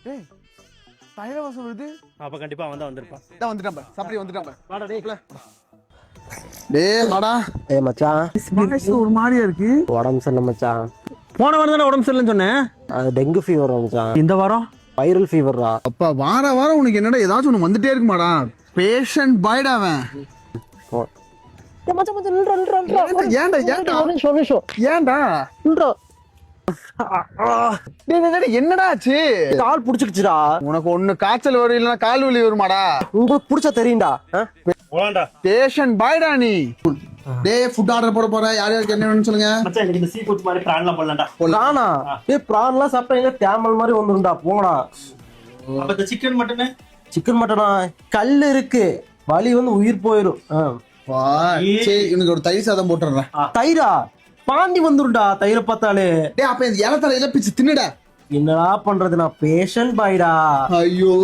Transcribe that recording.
டேய் தைல வாசம் வருது. அப்ப கண்டிப்பா அவன் தான் வந்திருப்பான். இதான் வந்துட்டான் பாரு. சாப்பிடி வந்துட்டான் பாரு. வாடா டேய். டேய் வாடா. மச்சான் வாய்ஸ் ஒரு மாதிரியா இருக்கு. உடம்பு சரியில்லை மச்சான். போன வாரம் தானே உடம்பு சரியில்லைன்னு சொன்னேன். அது டெங்கு ஃபீவர் மச்சான். இந்த வாரம் வைரல் ஃபீவர்ரா. அப்பா வாரம் உனக்கு என்னடா ஏதாச்சும் ஒன்று வந்துட்டே இருக்குமாடா. பேஷண்ட் பாய்டா அவன். ஏன்டா ஏன்டா என்னடா ஆச்சு? கால் புடிச்சிருச்சுடா. உனக்கு ஒண்ணு காய்ச்சல் வரும் இல்லைன்னா கால் வலி வருமாடா. உங்களுக்கு புடிச்சா தெரியும்டா. போலாம்டா. பேஷண்ட் பாய்டா நீ. டேய் ஃபுட் ஆர்டர் போட போற. யார் யாருக்கு என்ன வேணும்னு சொல்லுங்க. மச்சான் எனக்கு இந்த சீ ஃபுட்ஸ் மாதிரி பிரான்லாம் போடலாம்டா. பிரானா? ஏய் பிரான்லாம் சாப்பிட்டா தேமல் மாதிரி வந்துரும்டா. போங்கடா. அப்ப இந்த சிக்கன் மட்டனு சிக்கன் மட்டனா? கல் இருக்கு, வலி வந்து உயிர் போயிரும். சரி எனக்கு ஒரு தயிர் சாதம் போட்டுறேன். தயிரா? பாண்டி வந்துரும்டா தயிரை பார்த்தாலே. டேய் அப்ப இந்த இலத்தலை இலப்பிச்சு தின்னுடா. என்னடா பண்றது, நான் பேஷண்ட் பாய்டா. ஐயோ